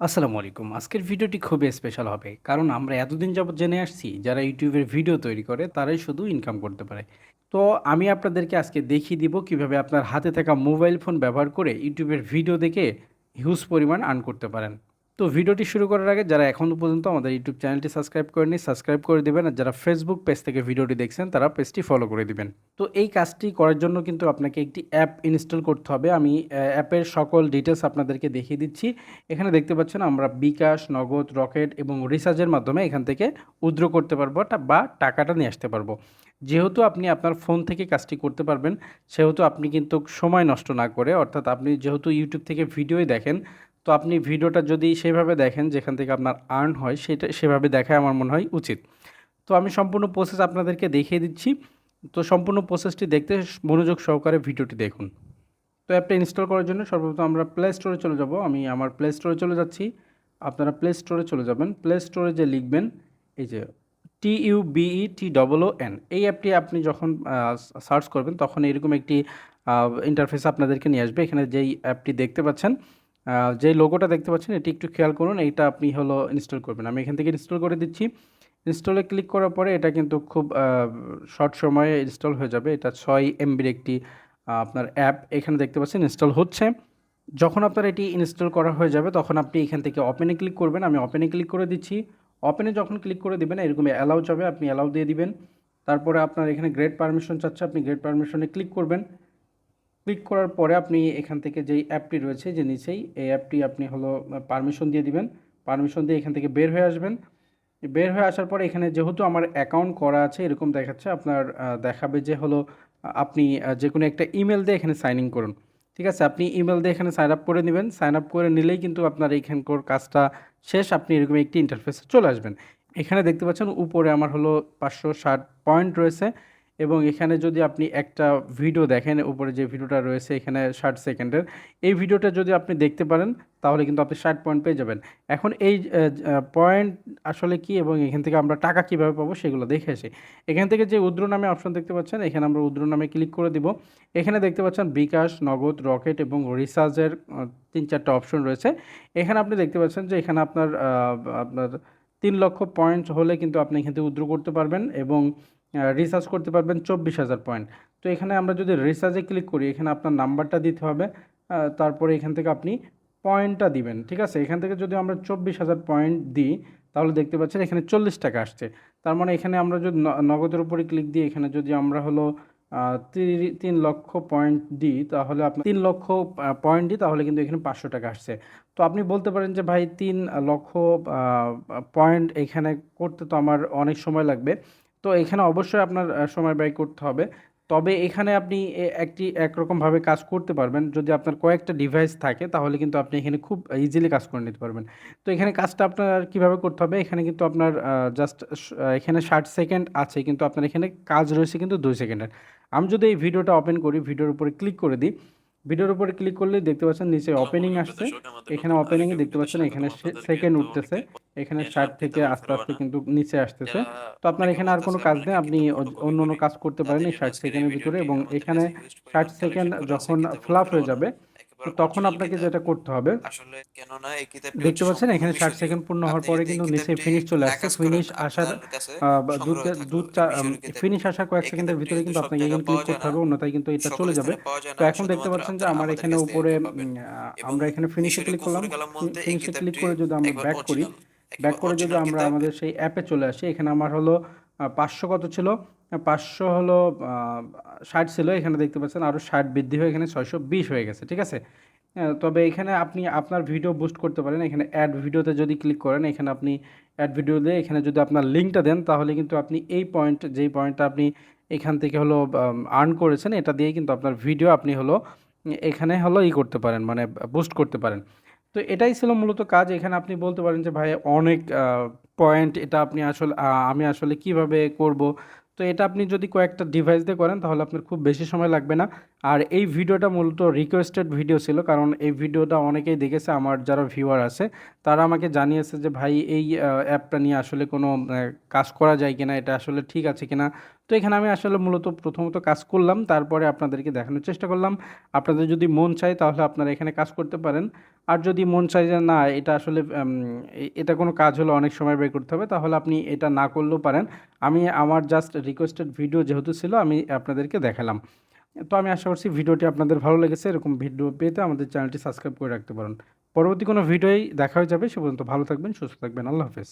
আসসালামু আলাইকুম। আজকের ভিডিওটি খুবই স্পেশাল হবে। কারণ আমরা এতদিন যাবৎ জেনে আসছি যারা YouTube এর ভিডিও তৈরি করে তারাই শুধু ইনকাম করতে পারে। তো আমি আপনাদেরকে আজকে দেখিয়ে দিব কিভাবে আপনার হাতে থাকা মোবাইল ফোন ব্যবহার করে YouTube এর ভিডিও দেখে হিউজ পরিমাণ আর্ন করতে পারেন। তো ভিডিওটি শুরু করার আগে যারা এখনও পর্যন্ত আমাদের YouTube চ্যানেলটি সাবস্ক্রাইব করেননি, সাবস্ক্রাইব করে দিবেন। আর যারা Facebook পেজ থেকে ভিডিওটি দেখছেন তারা পেজটি ফলো করে দিবেন। তো এই কাজটি করার জন্য কিন্তু আপনাকে একটি অ্যাপ ইনস্টল করতে হবে। আমি অ্যাপের সকল ডিটেইলস আপনাদেরকে দেখিয়ে দিচ্ছি। এখানে দেখতে পাচ্ছেন আমরা বিকাশ, নগদ, রকেট এবং রিচার্জের মাধ্যমে এখান থেকে উইথড্র করতে পারবো বা টাকাটা নিয়ে আসতে পারবো। যেহেতু আপনি আপনার ফোন থেকে কাজটি করতে পারবেন, সেহেতু আপনি কিন্তু সময় নষ্ট না করে, অর্থাৎ আপনি যেহেতু YouTube থেকে ভিডিওই দেখেন, তো আপনি ভিডিওটা যদি সেভাবে দেখেন যেখান থেকে আপনার আর্ন হয় সেটা সেভাবে দেখাই আমার মনে হয় উচিত। তো আমি সম্পূর্ণ প্রসেস আপনাদেরকে দেখিয়ে দিচ্ছি। তো সম্পূর্ণ প্রসেসটি দেখতে মনোযোগ সহকারে ভিডিওটি দেখুন। তো অ্যাপটা ইনস্টল করার জন্য সর্বপ্রথম আমরা প্লে স্টোরে চলে যাব। আমি আমার প্লে স্টোরে চলে যাচ্ছি। আপনারা প্লে স্টোরে চলে যাবেন। প্লে স্টোরে যে লিখবেন এই যে TUBETOON, এই অ্যাপটি আপনি যখন সার্চ করবেন তখন এরকম একটি ইন্টারফেস আপনাদেরকে নিয়ে আসবে। এখানে যেই অ্যাপটি দেখতে পাচ্ছেন, যেই লোগোটা দেখতে পাচ্ছেন এটি একটু খেয়াল করুন। এইটা আপনি হলো ইনস্টল করবেন। আমি এখান থেকে ইনস্টল করে দিচ্ছি। ইনস্টলে ক্লিক করার পরে এটা কিন্তু খুব শর্ট সময়ে ইনস্টল হয়ে যাবে। এটা 6 এমবির একটি আপনার অ্যাপ এখানে দেখতে পাচ্ছেন ইনস্টল হচ্ছে। যখন আপনার এটি ইনস্টল করা হয়ে যাবে তখন আপনি এখান থেকে ওপেনে ক্লিক করবেন। আমি ওপেনে ক্লিক করে দিচ্ছি। ওপেনে যখন ক্লিক করে দিবেন এরকম অ্যালাউ যাবে, আপনি অ্যালাউ দিয়ে দিবেন। তারপরে আপনার এখানে গ্রেট পারমিশন চাচ্ছে, আপনি গ্রেট পারমিশনে ক্লিক করবেন। ক্লিক করার পরে আপনি এখান থেকে যেই অ্যাপটি রয়েছে যে নিচেই, এই অ্যাপটি আপনি হলো পারমিশন দিয়ে দিবেন। পারমিশন দিয়ে এখান থেকে বের হয়ে আসবেন। বের হয়ে আসার পরে এখানে যেহেতু আমার অ্যাকাউন্ট করা আছে এরকম দেখাচ্ছে, আপনার দেখাবে যে হলো আপনি যে কোনো একটা ইমেল দিয়ে এখানে সাইন ইন করুন। ঠিক আছে? আপনি ইমেল দিয়ে এখানে সাইন আপ করে নেবেন। সাইন আপ করে নিলেই কিন্তু আপনার এইখানকার কাজটা শেষ। আপনি এরকম একটি ইন্টারফেসে চলে আসবেন। এখানে দেখতে পাচ্ছেন উপরে আমার হলো 560 পয়েন্ট রয়েছে এবং এখানে যদি আপনি একটা ভিডিও দেখেন, উপরে যে ভিডিওটা রয়েছে এখানে 60 সেকেন্ডের, এই ভিডিওটা যদি আপনি দেখতে পারেন তাহলে কিন্তু আপনি 60 পয়েন্ট পেয়ে যাবেন। এখন এই পয়েন্ট আসলে কি এবং এখান থেকে আমরা টাকা কিভাবে পাবো সেগুলো দেখে আসি। এখান থেকে যে উইথড্র নামে অপশন দেখতে পাচ্ছেন, এখানে আমরা উইথড্র নামে ক্লিক করে দিব। এখানে দেখতে পাচ্ছেন বিকাশ, নগদ, রকেট এবং রিচার্জের 3-4টা অপশন রয়েছে। এখানে আপনি দেখতে পাচ্ছেন যে এখানে আপনার 3 লক্ষ পয়েন্ট হলে কিন্তু আপনি এখান থেকে উইথড্র করতে পারবেন এবং রিচার্জ করতে পারবেন 24,000 পয়েন্ট। তো এখানে আমরা যদি রিচার্জে ক্লিক করি, এখানে আপনার নাম্বারটা দিতে হবে। তারপরে এখান থেকে আপনি পয়েন্টটা দিবেন। ঠিক আছে? এখান থেকে যদি আমরা 24,000 পয়েন্ট দিই তাহলে দেখতে পাচ্ছেন এখানে 40 টাকা আসছে। তার মানে এখানে আমরা যদি নগদের উপরে ক্লিক দিই, এখানে যদি আমরা হলো 3 লক্ষ পয়েন্ট দিই তাহলে আপনার 3 লক্ষ পয়েন্ট দিই তাহলে কিন্তু এখানে 500 টাকা আসছে। তো আপনি বলতে পারেন যে ভাই 3 লক্ষ পয়েন্ট এখানে করতে তো আমার অনেক সময় লাগবে। তো এখানে অবশ্যই আপনার সময় ব্যয় করতে হবে। তবে এখানে আপনি একরকমভাবে কাজ করতে পারবেন। যদি আপনার কয়েকটা ডিভাইস থাকে তাহলে কিন্তু আপনি এখানে খুব ইজিলি কাজ করে নিতে পারবেন। তো এখানে কাজটা আপনার কিভাবে করতে হবে? এখানে কিন্তু আপনার জাস্ট এখানে 60 সেকেন্ড আছে কিন্তু আপনার এখানে কাজ রয়েছে কিন্তু 2 সেকেন্ডের। আমি যদি এই ভিডিওটা ওপেন করি, ভিডিওর উপরে ক্লিক করে দিই, ভিডিওর উপরে ক্লিক করলেই দেখতে পাচ্ছেন নিচে আসসালামু ওপেনিং আলাইকুম আসছে। দর্শক, আমাদের এখানে নতুন ওপেনিং আরেকটা এ দেখতে ভিডিওতে পাচ্ছেন স্বাগতম এখানে আপনাদেরকে। সেকেন্ড তো উঠতেছে। অনেকে এখানে এই 60 থেকে অ্যাপটিতে আস্তে, উঠতে পারে আস্তে না, কিন্তু নিচে আসতেছে। যারা তো আপনার অনেকে এখানে আর কোনো বলতেছে কাজ আমরা নেই। নাকি আপনি ভিডিও ফটোকপি অন্য করি, কাজ করতে পারেন তাদের এই জন্য 60 আজকের এই সেকেন্ডের ভিতরে ভিডিওটি। এবং আমাদের এখানে কাছে হিউজ 60 পরিমাণ সেকেন্ড কালেকশন করা আছে যখন কিতাবের ফ্লাপ হয়ে ভিতরেও যাবে, তো একেবারে তখন অরিজিনাল আপনাকে কিতাব। যেটা করতে হবে, আসলে কেননা এই কিতাবটি দেখতে হচ্ছে পাচ্ছেন সম্পূর্ণ এখানে 60 মিশরীয়। সেকেন্ড পূর্ণ হওয়ার আপনি পরে যদি এই কিন্তু নিচে কিতাবটি ফিনিশ চলে আসছে। নাকাজ করেন আপনার কাছে দু সংগ্রহ থাকলো দু এই চা মিশরীয় কিতাবটি। ফিনিশ আসার কয়েক এই সেকেন্ডের কিতাবটি ভিতরে কিন্তু কিন্তু সব আপনাকে জায়গায় এখানে ক্লিক পাওয়া যায় করতে না, হবে, অন্যথায় কিন্তু এটা সকল চলে যাবে। স্থানে পাওয়া যায় তো না, এখন দেখতে শুধুমাত্র পাচ্ছেন যে আপনারা আমার আমাদের এখানে কাছ থেকে উপরে পাবেন। এবং আমরা এখানে ফিনিশে মিশরীয় ক্লিক করলাম। কুফরি কালাম বলতে এই ফিনিশে ক্লিক কিতাবটি করে যদি আমরা একবার ব্যাক করি, অরিজিনাল, ব্যাক একেবারে করে যদি অরিজিনাল আমরা কিতাব। আমাদের সেই অ্যাপে চলে আসি, এখানে আমার হলো 500 কত ছিল? 500 হলো 60 ছিল। এখানে দেখতে পাচ্ছেন আরও 60 বৃদ্ধি হয়ে এখানে 620 হয়ে গেছে। ঠিক আছে? তবে এখানে আপনি আপনার ভিডিও বুস্ট করতে পারেন। এখানে অ্যাড ভিডিওতে যদি ক্লিক করেন, এখানে আপনি অ্যাড ভিডিও দিয়ে এখানে যদি আপনার লিঙ্কটা দেন তাহলে কিন্তু আপনি এই পয়েন্ট, যেই পয়েন্টটা আপনি এখান থেকে হলো আর্ন করেছেন এটা দিয়েই কিন্তু আপনার ভিডিও আপনি হলো এখানে হলো করতে পারেন, মানে বুস্ট করতে পারেন। তো এটাই ছিল মূলত কাজ। এখানে আপনি বলতে পারেন যে ভাই অনেক পয়েন্ট, এটা আপনি আসলে আমি আসলে কিভাবে করব? তো এটা আপনি যদি কয়েকটা ডিভাইস দিয়ে করেন তাহলে আপনার খুব বেশি সময় লাগবে না। আর এই ভিডিওটা মূলত রিকোয়েস্টেড ভিডিও ছিল, কারণ এই ভিডিওটা অনেকেই দেখেছে। আমার যারা ভিউয়ার আছে তারা আমাকে জানিয়েছে যে ভাই এই অ্যাপটা নিয়ে আসলে কোনো কাজ করা যায় কিনা, এটা আসলে ঠিক আছে কিনা। তো এখানে আমি আসলে মূলত প্রথমত কাজ করলাম, তারপরে আপনাদেরকে দেখানোর চেষ্টা করলাম। আপনাদের যদি মন চায় তাহলে আপনারা এখানে কাজ করতে পারেন। আর যদি মন চায় যে না এটা আসলে এটা কোনো কাজ হলে অনেক সময় ব্যয় করতে হবে, তাহলে আপনি এটা না করলেও পারেন। আমি আমার জাস্ট রিকোয়েস্টেড ভিডিও যেহেতু ছিল আমি আপনাদেরকে দেখালাম। তো আমি আশা করছি ভিডিওটি আপনাদের ভালো লেগেছে। এরকম ভিডিও পেতে আমাদের চ্যানেলটি সাবস্ক্রাইব করে রাখতে পারেন। পরবর্তী কোনো ভিডিওই দেখা হয়ে যাবে। সে পর্যন্ত ভালো থাকবেন, সুস্থ থাকবেন। আল্লাহ হাফেজ।